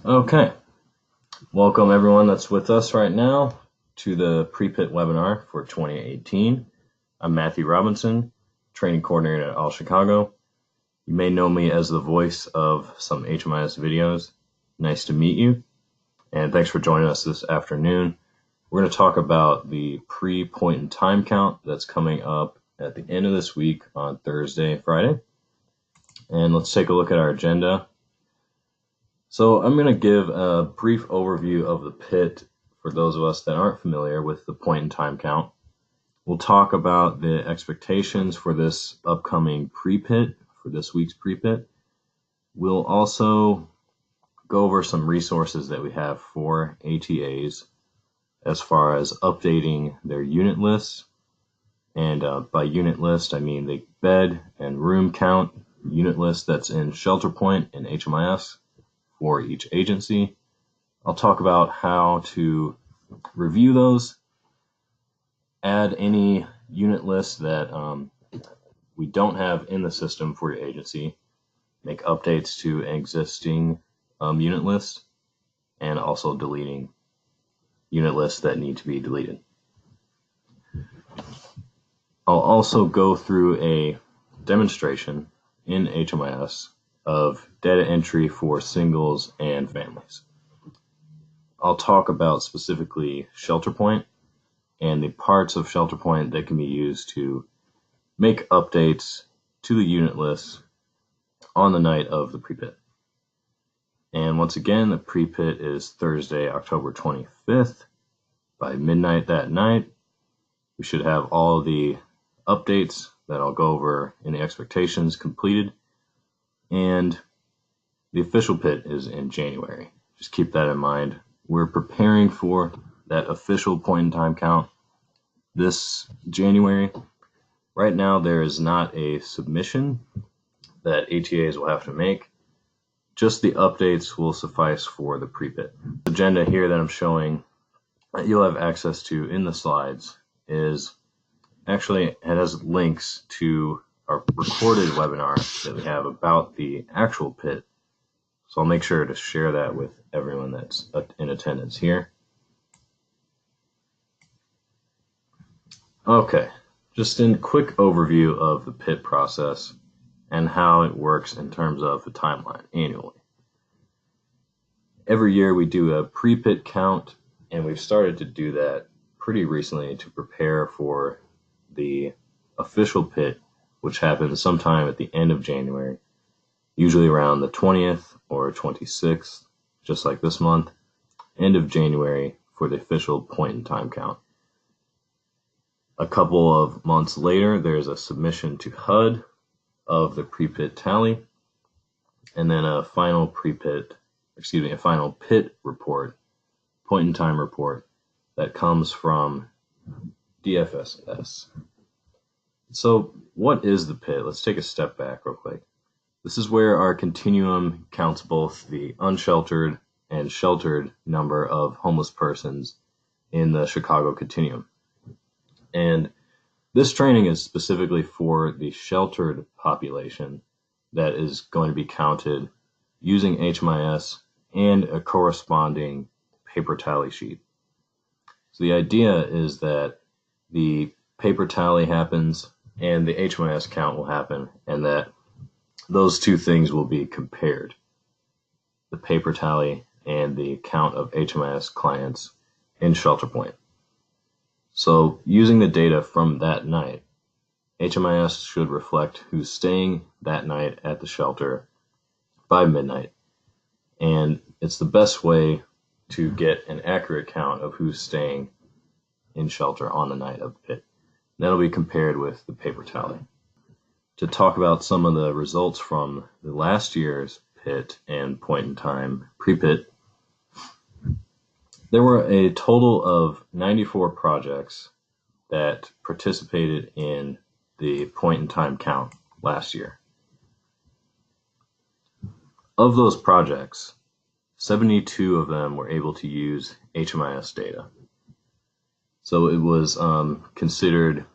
Okay, welcome everyone that's with us right now to the pre-pit webinar for 2018. I'm Matthew Robinson, training coordinator at All Chicago. You may know me as the voice of some HMIS videos. Nice to meet you, and thanks for joining us this afternoon. We're going to talk about the pre-point in time count that's coming up at the end of this week on Thursday and Friday. And let's take a look at our agenda. So I'm going to give a brief overview of the PIT for those of us that aren't familiar with the point in time count. We'll talk about the expectations for this upcoming pre-PIT, for this week's pre-PIT. We'll also go over some resources that we have for ATAs as far as updating their unit lists. And by unit list, I mean the bed and room count unit list that's in Shelterpoint and HMIS for each agency. I'll talk about how to review those, add any unit lists that we don't have in the system for your agency, make updates to an existing unit list, and also deleting unit lists that need to be deleted. I'll also go through a demonstration in HMIS of data entry for singles and families. I'll talk about specifically Shelterpoint and the parts of Shelterpoint that can be used to make updates to the unit list on the night of the pre-pit. And once again, the pre-pit is Thursday, October 25th. By midnight that night, we should have all the updates that I'll go over in the expectations completed. And the official PIT is in January. Just keep that in mind. We're preparing for that official point in time count this January. Right now, there is not a submission that ATAs will have to make. Just the updates will suffice for the pre-PIT. The agenda here that I'm showing that you'll have access to in the slides is actually, it has links to our recorded webinar that we have about the actual PIT. So I'll make sure to share that with everyone that's in attendance here. Okay, just in quick overview of the PIT process and how it works in terms of the timeline annually. Every year we do a pre-PIT count, and we've started to do that pretty recently to prepare for the official PIT, which happens sometime at the end of January, usually around the 20th or 26th, just like this month, end of January for the official point in time count. A couple of months later, there's a submission to HUD of the pre-PIT tally, and then a final PIT report, point in time report, that comes from DFSS. So what is the PIT? Let's take a step back real quick. This is where our continuum counts both the unsheltered and sheltered number of homeless persons in the Chicago continuum. And this training is specifically for the sheltered population that is going to be counted using HMIS and a corresponding paper tally sheet. So the idea is that the paper tally happens and the HMIS count will happen, and that those two things will be compared, the paper tally and the count of HMIS clients in Shelterpoint. So using the data from that night, HMIS should reflect who's staying that night at the shelter by midnight. And it's the best way to get an accurate count of who's staying in shelter on the night of the PIT. That'll be compared with the paper tally. To talk about some of the results from the last year's PIT and point in time pre-PIT, there were a total of 94 projects that participated in the point in time count last year. Of those projects, 72 of them were able to use HMIS data. So it was considered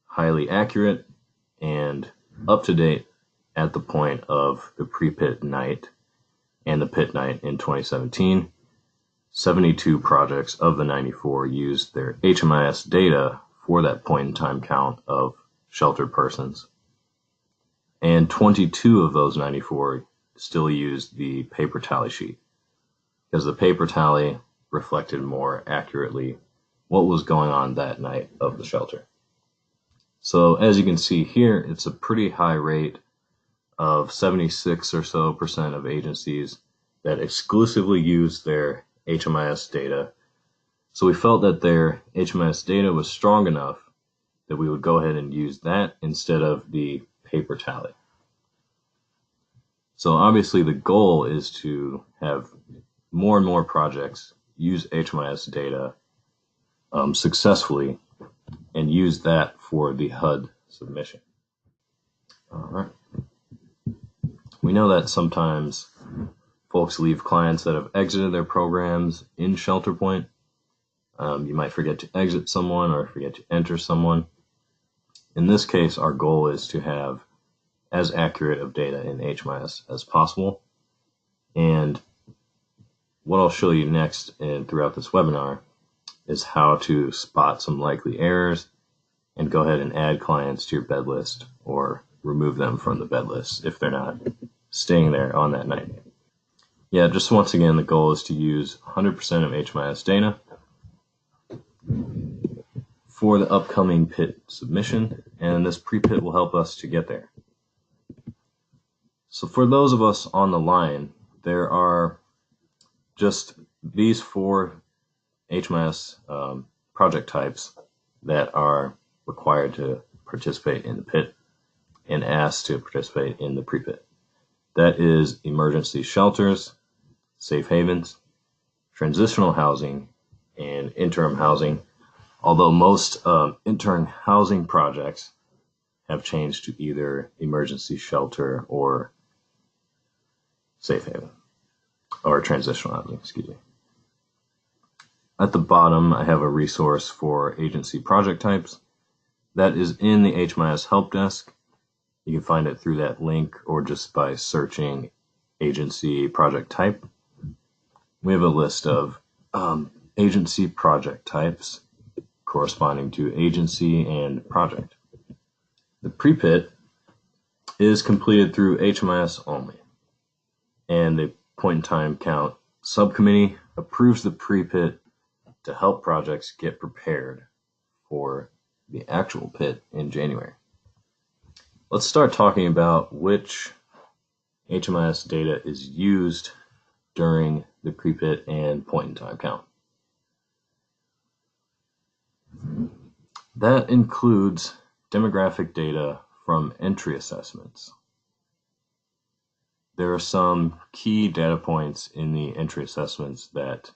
highly accurate and up to date at the point of the pre-PIT night, and the pit night in 2017, 72 projects of the 94 used their HMIS data for that point in time count of sheltered persons. And 22 of those 94 still used the paper tally sheet, because the paper tally reflected more accurately what was going on that night of the shelter. So as you can see here, it's a pretty high rate of 76% or so of agencies that exclusively use their HMIS data. So we felt that their HMIS data was strong enough that we would go ahead and use that instead of the paper tally. So obviously the goal is to have more and more projects use HMIS data successfully and use that for the HUD submission. All right. We know that sometimes folks leave clients that have exited their programs in Shelterpoint. You might forget to exit someone or forget to enter someone. In this case, our goal is to have as accurate of data in HMIS as possible. And what I'll show you next and throughout this webinar is how to spot some likely errors and go ahead and add clients to your bed list or remove them from the bed list if they're not staying there on that night. Yeah, just once again, the goal is to use 100% of HMIS data for the upcoming PIT submission, and this pre-PIT will help us to get there. So for those of us on the line, there are just these 4 HMIS project types that are required to participate in the PIT and asked to participate in the pre-PIT. That is emergency shelters, safe havens, transitional housing, and interim housing, although most interim housing projects have changed to either emergency shelter or safe haven, or transitional housing, excuse me. At the bottom, I have a resource for agency project types. That is in the HMIS help desk. You can find it through that link or just by searching agency project type. We have a list of agency project types corresponding to agency and project. The pre-PIT is completed through HMIS only, and the point in time count subcommittee approves the pre-PIT to help projects get prepared for the actual PIT in January. Let's start talking about which HMIS data is used during the pre-PIT and point in time count. That includes demographic data from entry assessments. There are some key data points in the entry assessments that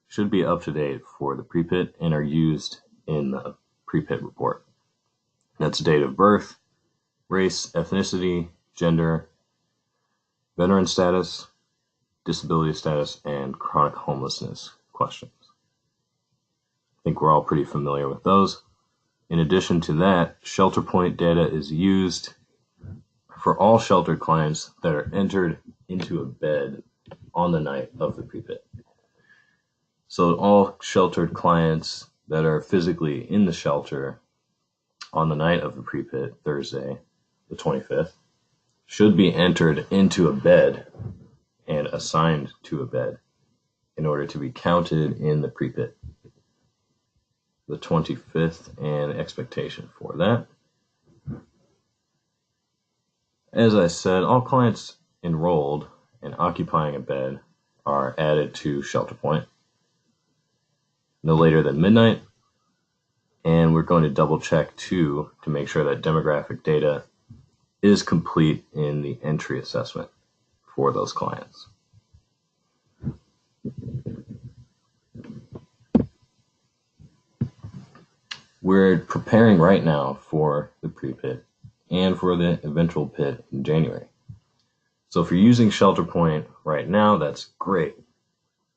should be up to date for the pre-PIT and are used in the pre-PIT report. That's date of birth, race, ethnicity, gender, veteran status, disability status, and chronic homelessness questions. I think we're all pretty familiar with those. In addition to that, Shelterpoint data is used for all sheltered clients that are entered into a bed on the night of the pre-PIT. So all sheltered clients that are physically in the shelter on the night of the pre-PIT, Thursday, the 25th, should be entered into a bed and assigned to a bed in order to be counted in the pre-PIT. The 25th and expectation for that. As I said, all clients enrolled and occupying a bed are added to Shelterpoint no later than midnight, and we're going to double check too to make sure that demographic data is complete in the entry assessment for those clients. We're preparing right now for the pre-PIT and for the eventual PIT in January. So if you're using Shelterpoint right now, that's great.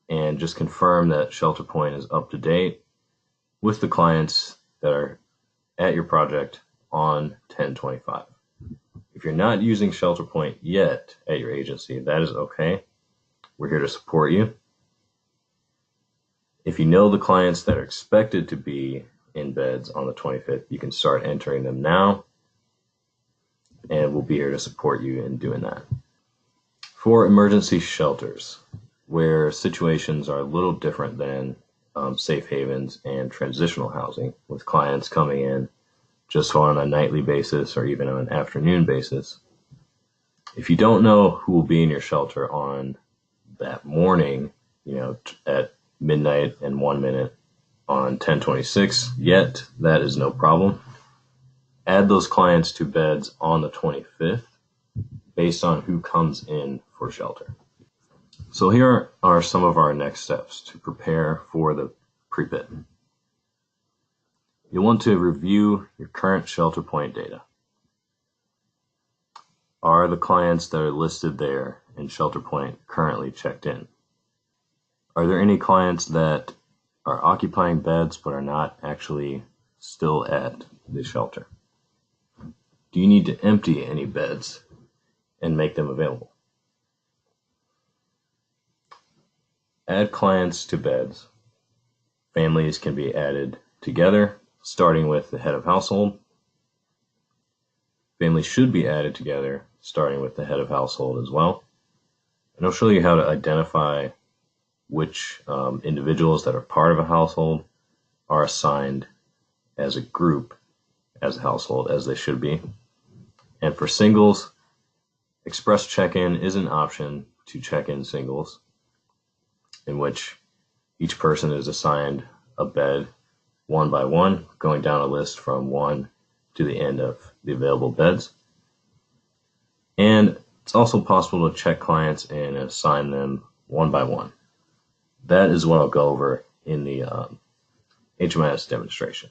And just confirm that Shelterpoint is up to date with the clients that are at your project on 10/25. If you're not using Shelterpoint yet at your agency, that is okay. we're here to support you. If you know the clients that are expected to be in beds on the 25th, you can start entering them now, and we'll be here to support you in doing that. For emergency shelters, where situations are a little different than safe havens and transitional housing, with clients coming in just on a nightly basis or even on an afternoon basis, if you don't know who will be in your shelter on that morning, at midnight and 1 minute on 10/26 yet, that is no problem. Add those clients to beds on the 25th based on who comes in for shelter. So here are some of our next steps to prepare for the pre-pit. You'll want to review your current Shelterpoint data. Are the clients that are listed there in Shelterpoint currently checked in? Are there any clients that are occupying beds but are not actually still at the shelter? Do you need to empty any beds and make them available? Add clients to beds. Families can be added together, starting with the head of household. Families should be added together, starting with the head of household as well. And I'll show you how to identify which individuals that are part of a household are assigned as a group, as a household, as they should be. And for singles, express check-in is an option to check in singles, in which each person is assigned a bed one by one, going down a list from 1 to the end of the available beds. And it's also possible to check clients and assign them one by one. That is what I'll go over in the HMIS demonstration.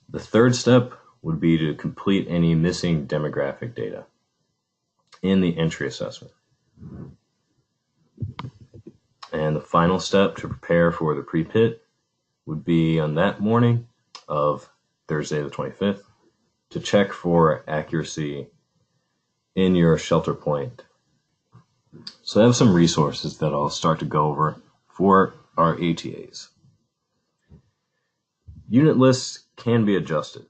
The third step would be to complete any missing demographic data in the entry assessment. And the final step to prepare for the pre-pit would be on that morning of Thursday the 25th to check for accuracy in your Shelterpoint. So I have some resources that I'll start to go over for our ATAs. Unit lists can be adjusted,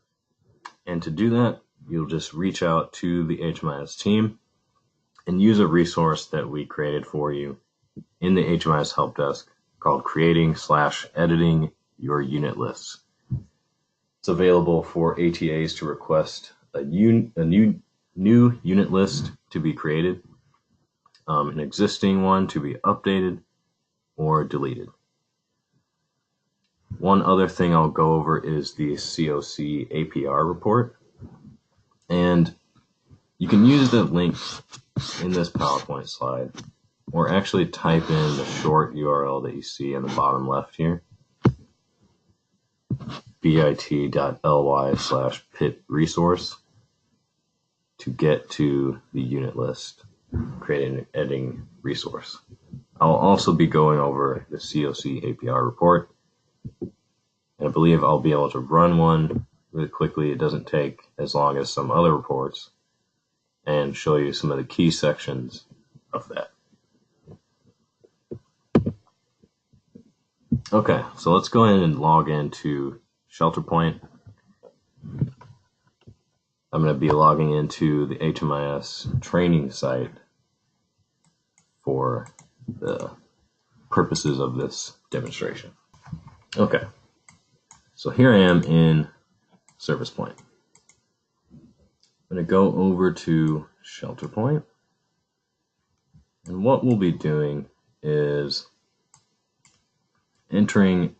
and to do that, you'll just reach out to the HMIS team and use a resource that we created for you in the HMIS help desk called Creating/Editing Your Unit Lists. It's available for ATAs to request a new unit list to be created, an existing one to be updated or deleted. One other thing I'll go over is the CoC APR report, and you can use the link in this PowerPoint slide, or actually type in the short URL that you see on the bottom left here, bit.ly/pit resource, to get to the unit list creating an editing resource. I'll also be going over the CoC APR report, and I believe I'll be able to run one really quickly. It doesn't take as long as some other reports, and show you some of the key sections of that. Okay, so let's go ahead and log into Shelterpoint. I'm going to be logging into the HMIS training site for the purposes of this demonstration. Okay, so here I am in ServicePoint. I'm going to go over to Shelterpoint, and what we'll be doing is entering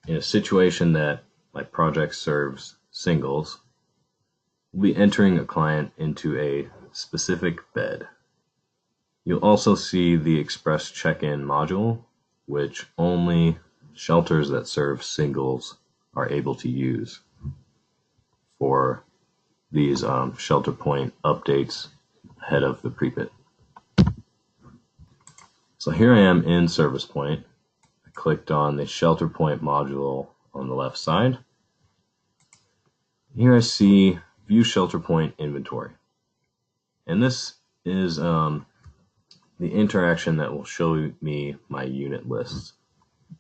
in a situation that my project serves singles. We'll be entering a client into a specific bed. You'll also see the Express Check-in module, which only shelters that serve singles are able to use for these Shelterpoint updates ahead of the pre-pit. So here I am in ServicePoint. I clicked on the Shelterpoint module on the left side. Here I see View Shelterpoint Inventory. And this is the interaction that will show me my unit lists. I'm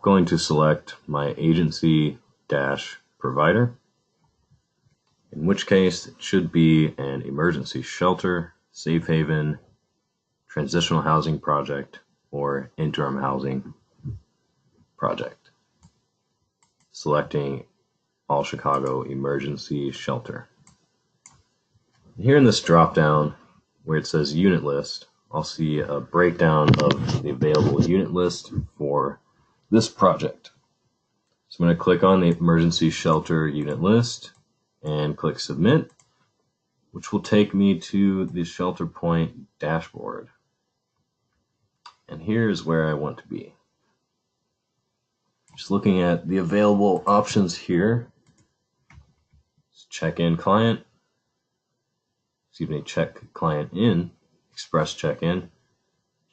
going to select my agency-provider, in which case it should be an emergency shelter, safe haven, transitional housing project, or interim housing project. Selecting All Chicago Emergency Shelter. Here in this drop-down where it says unit list, I'll see a breakdown of the available unit list for this project. So I'm going to click on the emergency shelter unit list and click submit, which will take me to the Shelterpoint dashboard. And here's where I want to be. Just looking at the available options here. Check-in client, check client in, express check-in,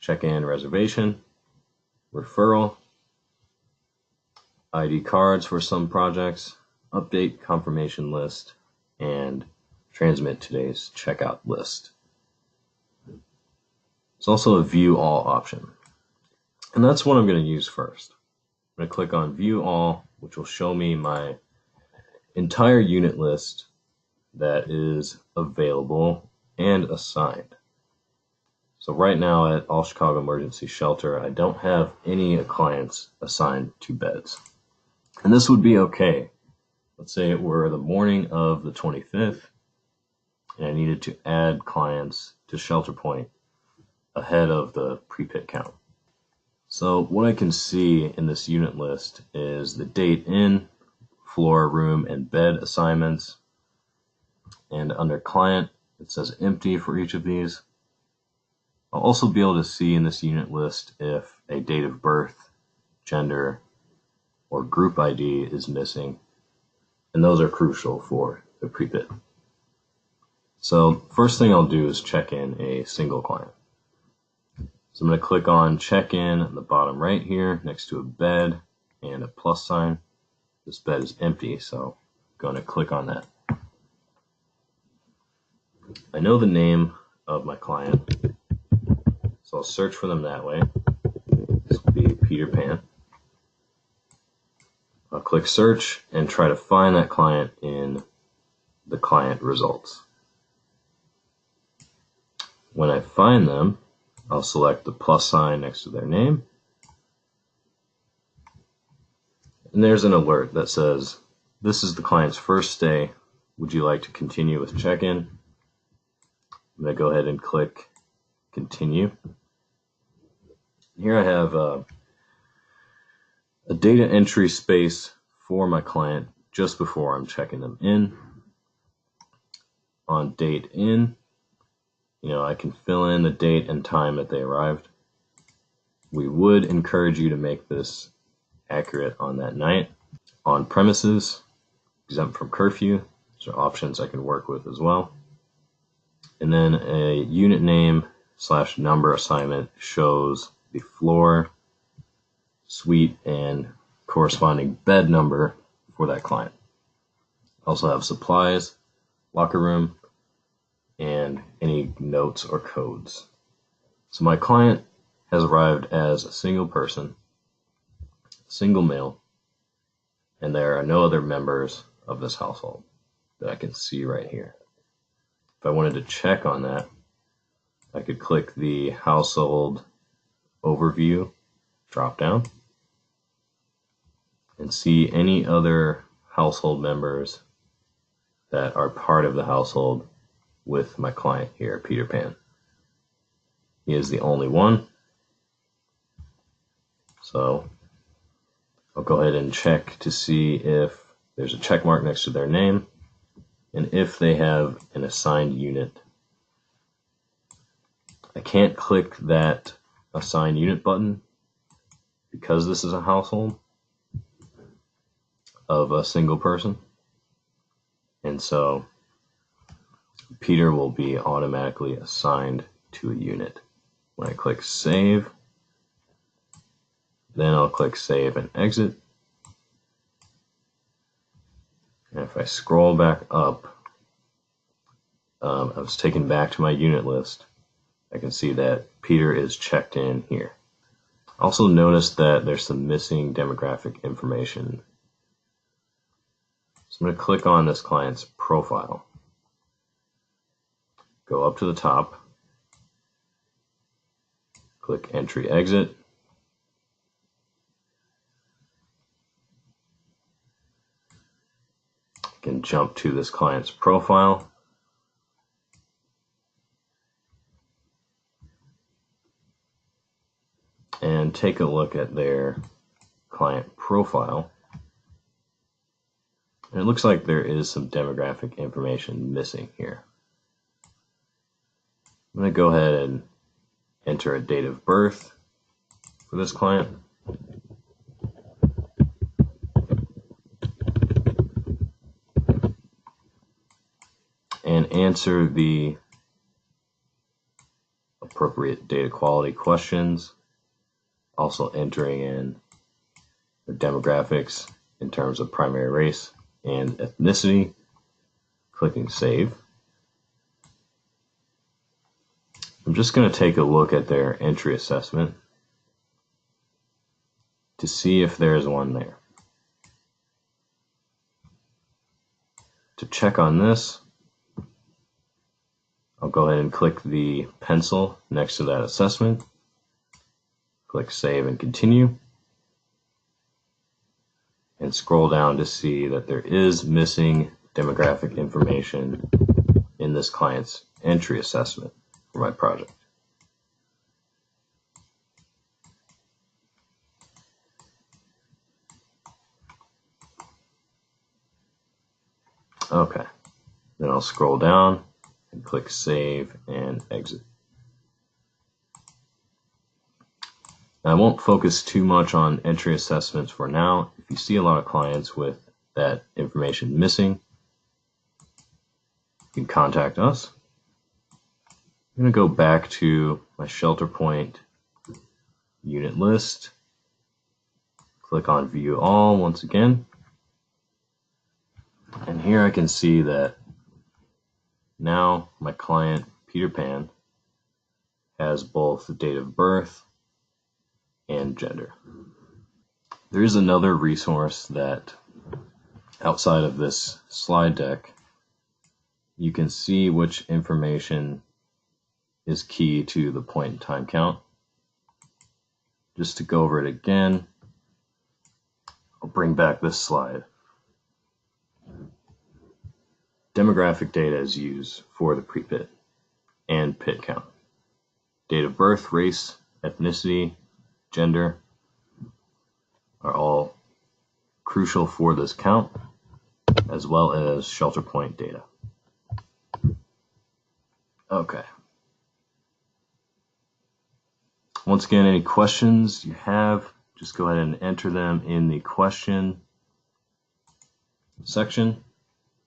check-in reservation, referral, ID cards for some projects, update confirmation list, and transmit today's checkout list. There's also a view all option, and that's what I'm going to use first. I'm going to click on view all, which will show me my entire unit list that is available and assigned. So right now at All Chicago Emergency Shelter, I don't have any clients assigned to beds. And this would be okay. Let's say it were the morning of the 25th, and I needed to add clients to Shelterpoint ahead of the pre-pit count. So what I can see in this unit list is the date in, floor, room, and bed assignments. And under client, it says empty for each of these. I'll also be able to see in this unit list if a date of birth, gender, or group ID is missing. And those are crucial for the pre-pit. So first thing I'll do is check in a single client. So I'm going to click on check-in at the bottom right here next to a bed and a plus sign. This bed is empty, so I'm going to click on that. I know the name of my client, so I'll search for them that way. This will be Peter Pan. I'll click search and try to find that client in the client results. When I find them, I'll select the plus sign next to their name. And there's an alert that says, this is the client's first stay. Would you like to continue with check-in? I'm going to go ahead and click continue. Here I have a data entry space for my client just before I'm checking them in. On date in, I can fill in the date and time that they arrived. We would encourage you to make this accurate on that night. On premises, exempt from curfew. These are options I can work with as well. And then a unit name / number assignment shows the floor, suite, and corresponding bed number for that client. Also have supplies, locker room, and any notes or codes. So my client has arrived as a single person, single male, and there are no other members of this household that I can see right here. If I wanted to check on that, I could click the household overview drop down and see any other household members that are part of the household with my client here, Peter Pan. He is the only one. So I'll go ahead and check to see if there's a check mark next to their name and if they have an assigned unit. I can't click that assign unit button because this is a household of a single person. And so Peter will be automatically assigned to a unit. When I click save, then I'll click save and exit. And if I scroll back up, I was taken back to my unit list. I can see that Peter is checked in here. Also notice that there's some missing demographic information. So I'm going to click on this client's profile. Go up to the top. Click Entry Exit. I can jump to this client's profile. And take a look at their client profile. And it looks like there is some demographic information missing here. I'm going to go ahead and enter a date of birth for this client. And answer the appropriate data quality questions. Also entering in the demographics in terms of primary race and ethnicity. Clicking Save. I'm just going to take a look at their entry assessment to see if there is one there. To check on this, I'll go ahead and click the pencil next to that assessment. Click Save and Continue. And scroll down to see that there is missing demographic information in this client's entry assessment for my project. Okay, then I'll scroll down and click Save and Exit. Now, I won't focus too much on entry assessments for now. If you see a lot of clients with that information missing, you can contact us. I'm going to go back to my Shelterpoint unit list. Click on View All once again. And here I can see that now my client, Peter Pan, has both the date of birth and gender. There is another resource that, outside of this slide deck, you can see which information is key to the point in time count. Just to go over it again, I'll bring back this slide. Demographic data is used for the pre-pit and pit count. Date of birth, race, ethnicity, gender are all crucial for this count, as well as Shelterpoint data. Okay. Once again, any questions you have, just go ahead and enter them in the question section,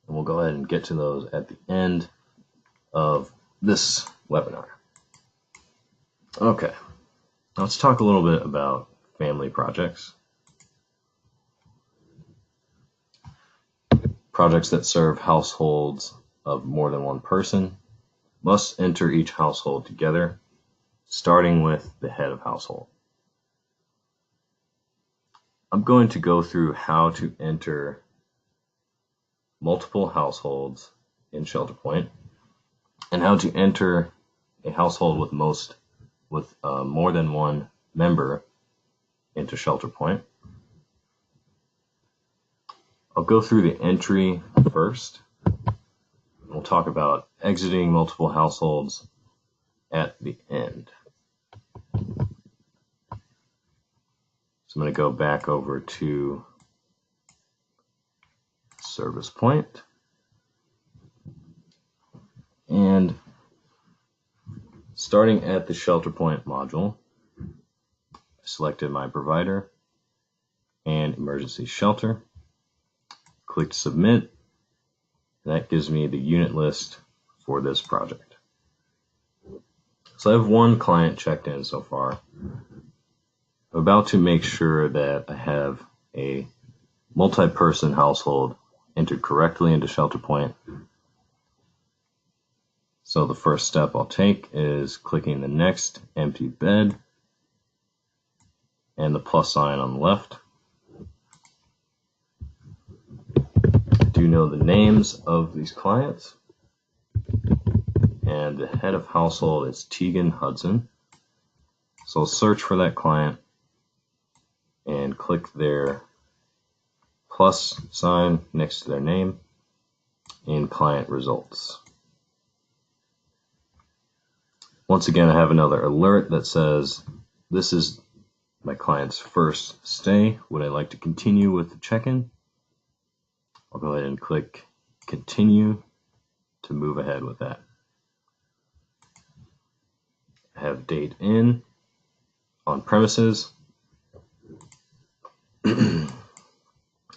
and we'll go ahead and get to those at the end of this webinar. Okay. Now let's talk a little bit about family projects. Projects that serve households of more than one person must enter each household together, starting with the head of household. I'm going to go through how to enter multiple households in Shelterpoint and how to enter a household with more than one member into Shelterpoint. I'll go through the entry first. We'll talk about exiting multiple households at the end. So I'm going to go back over to Service Point. And starting at the Shelterpoint module, I selected my provider and emergency shelter. Clicked Submit. That gives me the unit list for this project. So I have one client checked in so far. I'm about to make sure that I have a multi-person household entered correctly into Shelterpoint. So the first step I'll take is clicking the next empty bed and the plus sign on the left. I do know the names of these clients, and the head of household is Tegan Hudson. So I'll search for that client and click their plus sign next to their name in client results. Once again, I have another alert that says, this is my client's first stay. Would I like to continue with the check-in? I'll go ahead and click continue to move ahead with that. I have date in, on premises,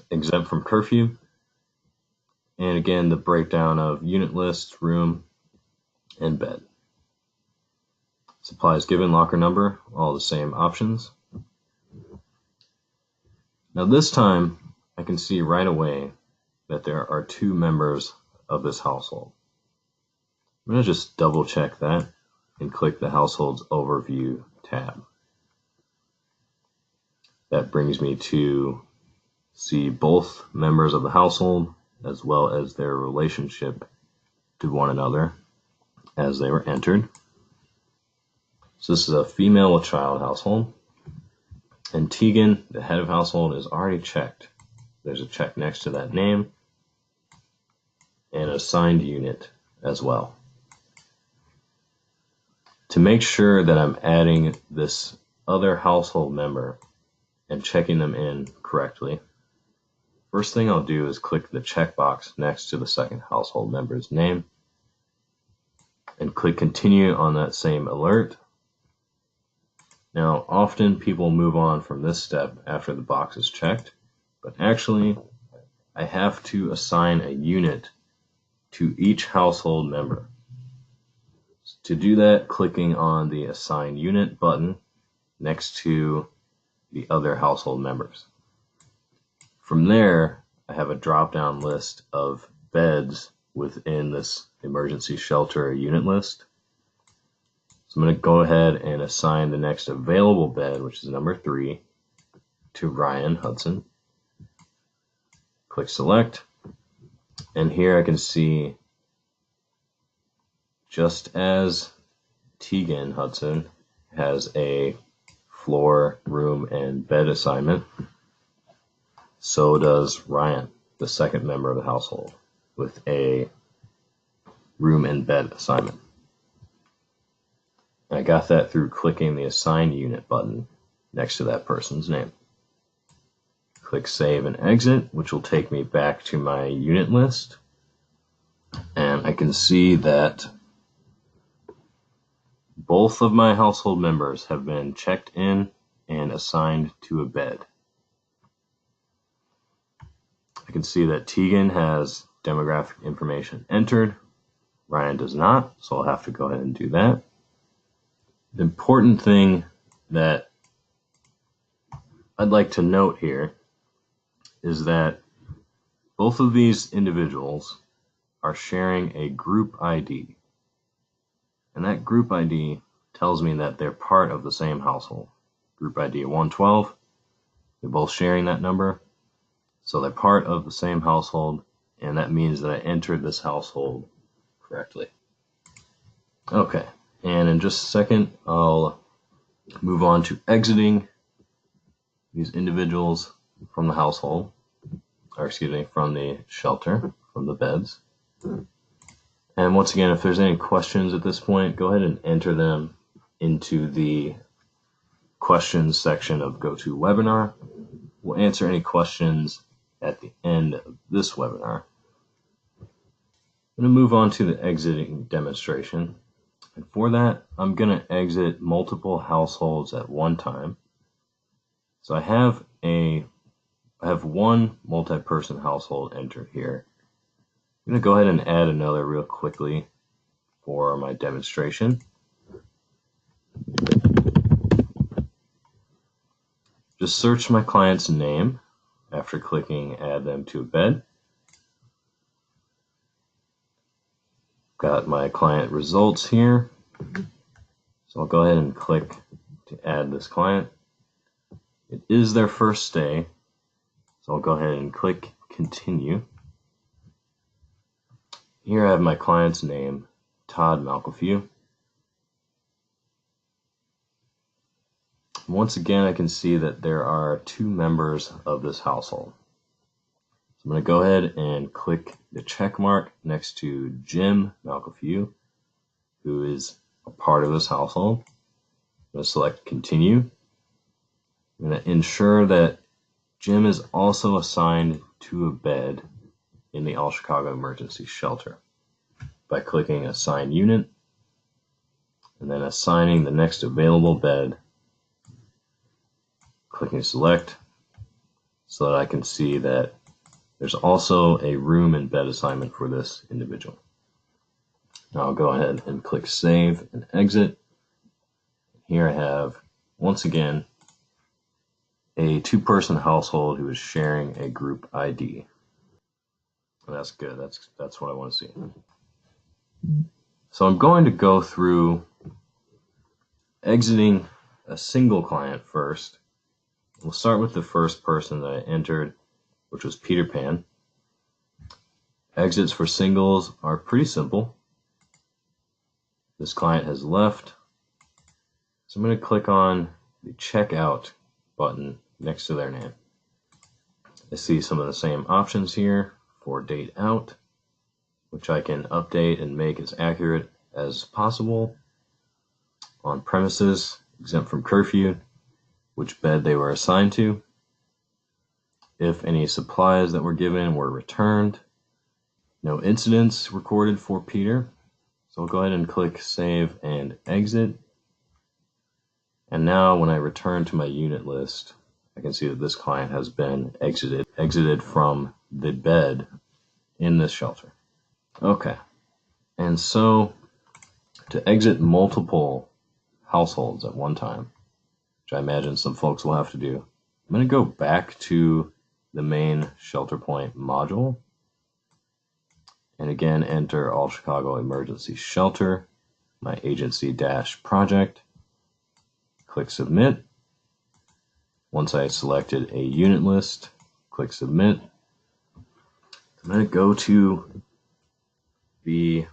exempt from curfew, and again the breakdown of unit list, room, and bed. Supplies given, locker number, all the same options. Now this time I can see right away that there are 2 members of this household. I'm going to just double check that and click the household's overview tab. That brings me to see both members of the household as well as their relationship to one another as they were entered. So this is a female with child household, and Tegan, the head of household, is already checked. There's a check next to that name and assigned unit as well. To make sure that I'm adding this other household member and checking them in correctly, first thing I'll do is click the checkbox next to the second household member's name and click continue on that same alert. Now, often people move on from this step after the box is checked, but actually I have to assign a unit to each household member. To do that, clicking on the Assign Unit button next to the other household members. From there, I have a drop-down list of beds within this emergency shelter unit list. So I'm going to go ahead and assign the next available bed, which is number 3, to Ryan Hudson. Click Select, and here I can see, just as Tegan Hudson has a floor, room, and bed assignment, so does Ryan, the second member of the household, with a room and bed assignment. And I got that through clicking the Assign Unit button next to that person's name. Click Save and Exit, which will take me back to my unit list. And I can see that both of my household members have been checked in and assigned to a bed. I can see that Tegan has demographic information entered. Ryan does not, so I'll have to go ahead and do that. The important thing that I'd like to note here is that both of these individuals are sharing a group ID. And that group ID tells me that they're part of the same household. Group ID 112, they're both sharing that number. So they're part of the same household, and that means that I entered this household correctly. Okay, and in just a second, I'll move on to exiting these individuals from the household, or excuse me, from the shelter, from the beds. And once again, if there's any questions at this point, go ahead and enter them into the questions section of GoToWebinar. We'll answer any questions at the end of this webinar. I'm going to move on to the exiting demonstration. And for that, I'm going to exit multiple households at one time. So I have one multi-person household entered here. I'm going to go ahead and add another real quickly for my demonstration. Just search my client's name after clicking Add them to a bed. Got my client results here. So I'll go ahead and click to add this client. It is their first stay, so I'll go ahead and click continue. Here I have my client's name, Todd Malcolfew. Once again, I can see that there are 2 members of this household. So I'm going to go ahead and click the check mark next to Jim Malcolfew, who is a part of this household. I'm going to select continue. I'm going to ensure that Jim is also assigned to a bed in the All Chicago Emergency Shelter by clicking assign unit and then assigning the next available bed, clicking select, so that I can see that there's also a room and bed assignment for this individual. Now I'll go ahead and click save and exit. Here I have, once again, a 2-person household who is sharing a group ID. And that's good. That's what I want to see. So I'm going to go through exiting a single client first. We'll start with the first person that I entered, which was Peter Pan. Exits for singles are pretty simple. This client has left, so I'm going to click on the checkout button next to their name. I see some of the same options here for date out, which I can update and make as accurate as possible. On premises, exempt from curfew, which bed they were assigned to, if any supplies that were given were returned. No incidents recorded for Peter, so I'll go ahead and click save and exit. And now when I return to my unit list, I can see that this client has been exited from the bed in this shelter. Okay, and so to exit multiple households at one time, which I imagine some folks will have to do, I'm going to go back to the main Shelterpoint module and again enter All Chicago Emergency Shelter, my agency-project, click submit. Once I selected a unit list, click submit. I'm going to go to the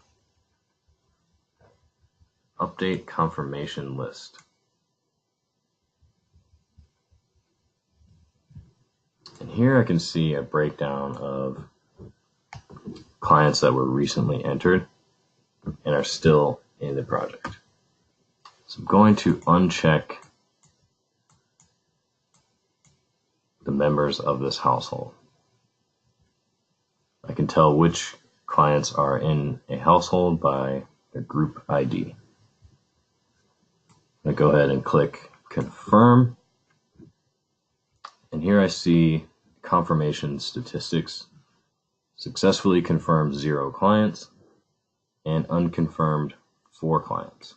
update confirmation list. And here I can see a breakdown of clients that were recently entered and are still in the project. So I'm going to uncheck the members of this household. I can tell which clients are in a household by their group ID. I'm going to go ahead and click confirm. And here I see confirmation statistics. Successfully confirmed 0 clients and unconfirmed 4 clients.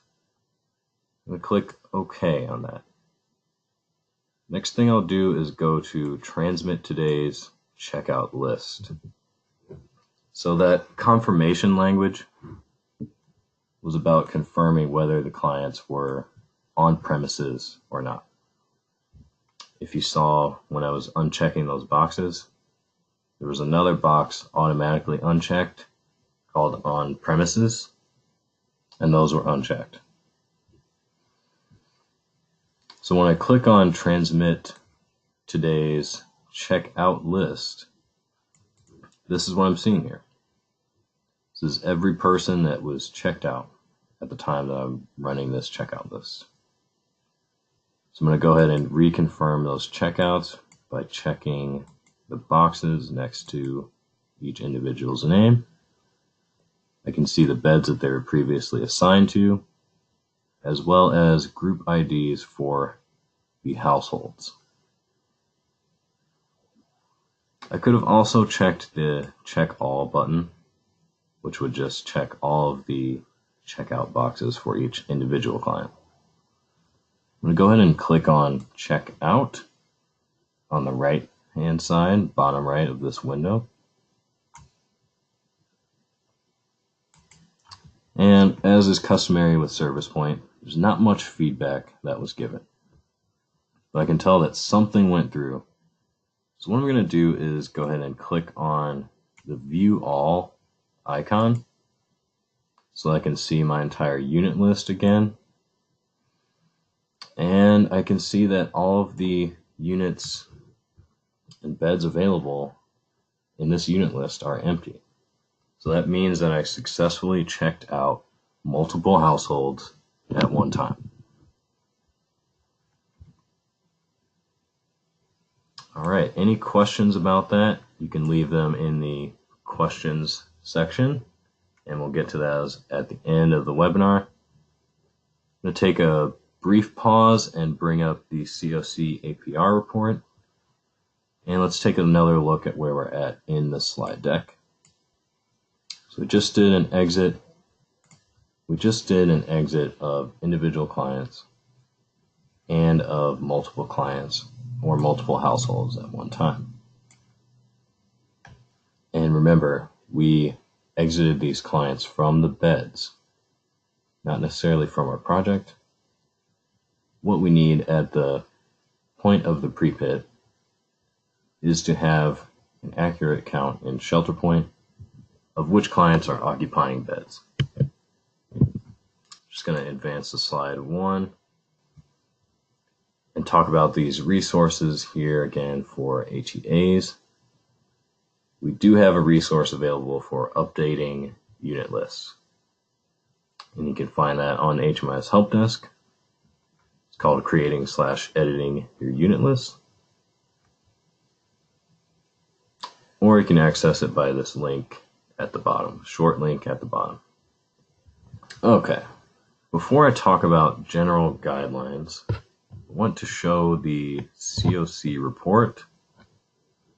I'm going to click OK on that. Next thing I'll do is go to transmit today's checkout list. So that confirmation language was about confirming whether the clients were on premises or not. If you saw when I was unchecking those boxes, there was another box automatically unchecked called on premises, and those were unchecked. So when I click on transmit today's checkout list, this is what I'm seeing here. This is every person that was checked out at the time that I'm running this checkout list. So I'm going to go ahead and reconfirm those checkouts by checking the boxes next to each individual's name. I can see the beds that they were previously assigned to, as well as group IDs for the households. I could have also checked the check all button, which would just check all of the checkout boxes for each individual client. I'm going to go ahead and click on check out on the right hand side, bottom right of this window. And as is customary with Shelterpoint, there's not much feedback that was given. But I can tell that something went through. So what I'm going to do is go ahead and click on the View All icon so I can see my entire unit list again. And I can see that all of the units and beds available in this unit list are empty. So that means that I successfully checked out multiple households at one time. All right, any questions about that? You can leave them in the questions section, and we'll get to those at the end of the webinar. I'm going to take a brief pause and bring up the CoC APR report. And let's take another look at where we're at in the slide deck. So we just did an exit. We just did an exit of individual clients and of multiple clients or multiple households at one time. And remember, we exited these clients from the beds, not necessarily from our project. What we need at the point of the pre-pit is to have an accurate count in Shelterpoint of which clients are occupying beds. Just going to advance to slide 1 and talk about these resources here again for HEAs. We do have a resource available for updating unit lists, and you can find that on HMIS Help Desk. It's called Creating/Editing Your Unit List. Or you can access it by this link at the bottom, short link at the bottom. Okay, before I talk about general guidelines, I want to show the CoC report,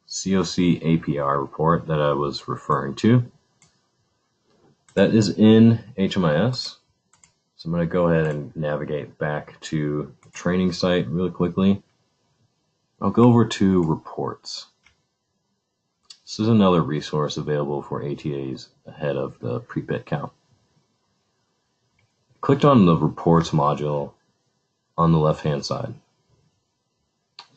CoC APR report that I was referring to. That is in HMIS. So I'm going to go ahead and navigate back to the training site really quickly. I'll go over to reports. This is another resource available for ATAs ahead of the pre-pit count. Clicked on the reports module on the left-hand side.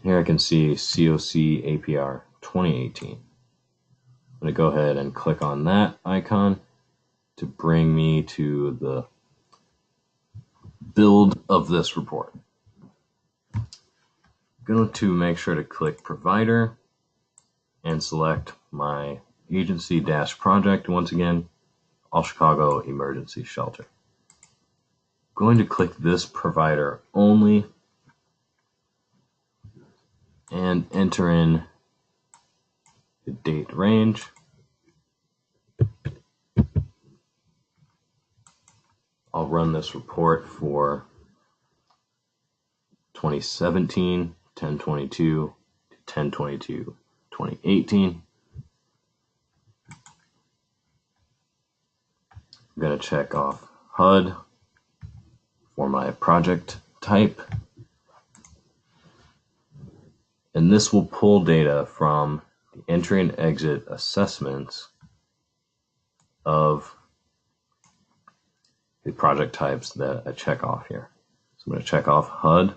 Here I can see CoC APR 2018. I'm going to go ahead and click on that icon to bring me to the build of this report. I'm going to make sure to click Provider and select my agency-project once again, All Chicago Emergency Shelter. I'm going to click this provider only and enter in the date range. I'll run this report for 2017, 10/22 to 10/22, 2018. I'm going to check off HUD for my project type. And this will pull data from the entry and exit assessments of the project types that I check off here. So I'm going to check off HUD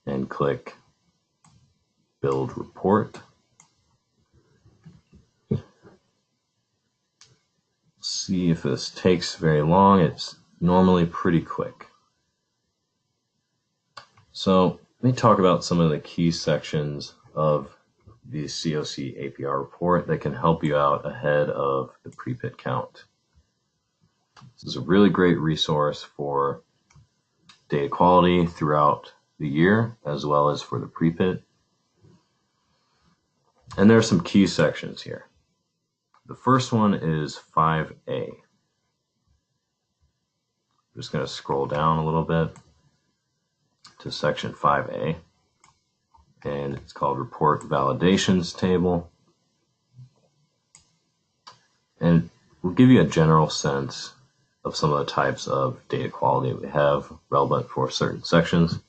and click Build Report. See if this takes very long. It's normally pretty quick. So let me talk about some of the key sections of the CoC APR report that can help you out ahead of the pre-pit count. This is a really great resource for data quality throughout the year as well as for the pre-pit. And there are some key sections here. The first one is 5A. I'm just going to scroll down a little bit to section 5A, and it's called Report Validations Table. And we'll give you a general sense of some of the types of data quality we have relevant for certain sections.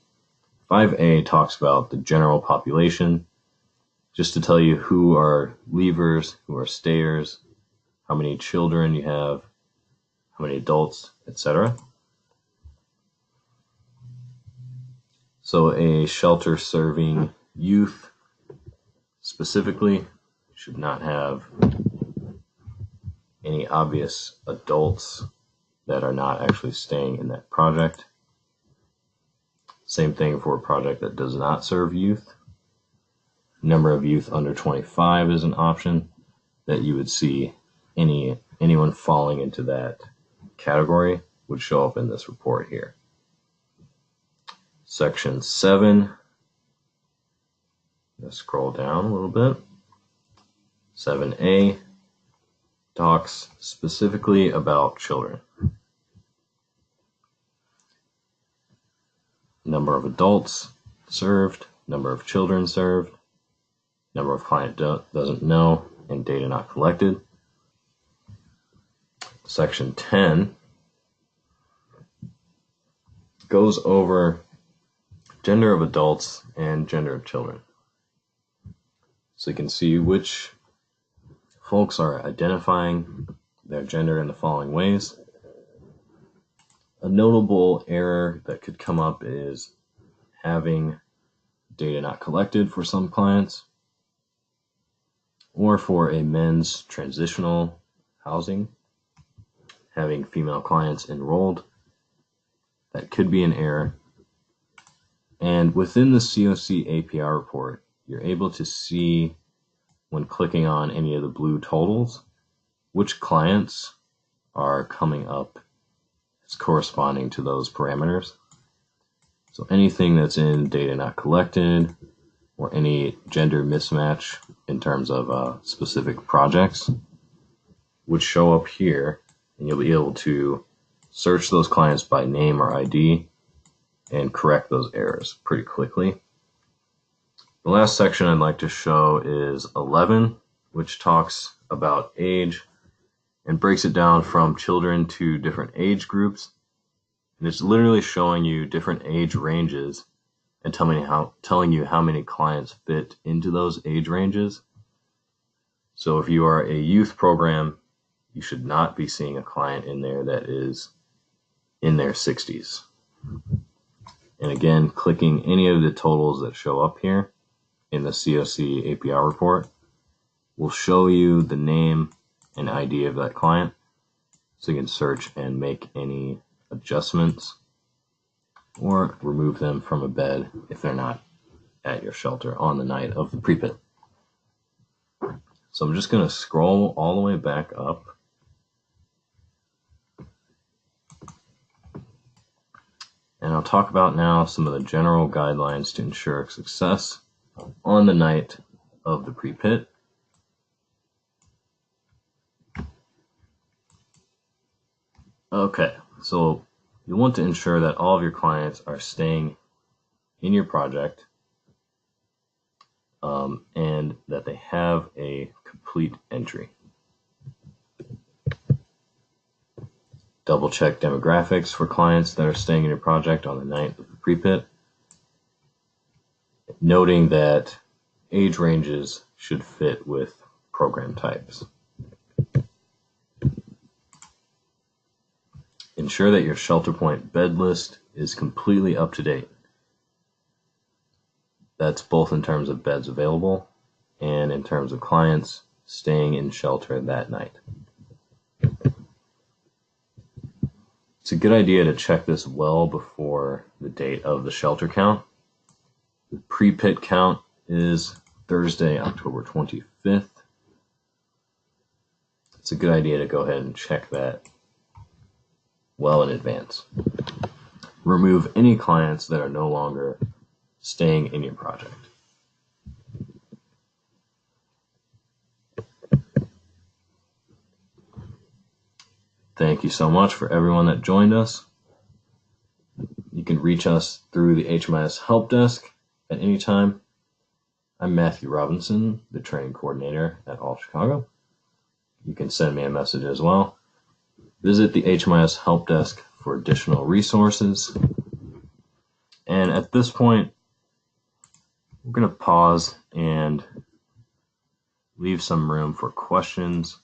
5A talks about the general population, just to tell you who are leavers, who are stayers, how many children you have, how many adults, etc. So a shelter serving youth specifically should not have any obvious adults that are not actually staying in that project. Same thing for a project that does not serve youth. Number of youth under 25 is an option that you would see anyone falling into that category would show up in this report here. Section 7, let's scroll down a little bit. 7A talks specifically about children. Number of adults served, number of children served, number of client doesn't know, and data not collected. Section 10 goes over gender of adults and gender of children. So you can see which folks are identifying their gender in the following ways. A notable error that could come up is having data not collected for some clients, or for a men's transitional housing, having female clients enrolled. That could be an error. And within the CoC APR report, you're able to see, when clicking on any of the blue totals, which clients are coming up as corresponding to those parameters. So anything that's in data not collected, or any gender mismatch in terms of specific projects, would show up here, and you'll be able to search those clients by name or ID and correct those errors pretty quickly. The last section I'd like to show is 11, which talks about age and breaks it down from children to different age groups. And it's literally showing you different age ranges and telling you how many clients fit into those age ranges. So if you are a youth program, you should not be seeing a client in there that is in their 60s. And again, clicking any of the totals that show up here in the CoC APR report will show you the name and ID of that client, so you can search and make any adjustments or remove them from a bed if they're not at your shelter on the night of the pre-pit. So I'm just going to scroll all the way back up. And I'll talk about now some of the general guidelines to ensure success on the night of the pre-pit. Okay, so you want to ensure that all of your clients are staying in your project and that they have a complete entry. Double check demographics for clients that are staying in your project on the night of the pre-pit, noting that age ranges should fit with program types. Ensure that your Shelterpoint bed list is completely up to date. That's both in terms of beds available and in terms of clients staying in shelter that night. It's a good idea to check this well before the date of the shelter count. The pre-pit count is Thursday, October 25th. It's a good idea to go ahead and check that well in advance. Remove any clients that are no longer staying in your project. Thank you so much for everyone that joined us. You can reach us through the HMIS help desk at any time. I'm Matthew Robinson, the training coordinator at All Chicago. You can send me a message as well. Visit the HMIS help desk for additional resources. And at this point, we're going to pause and leave some room for questions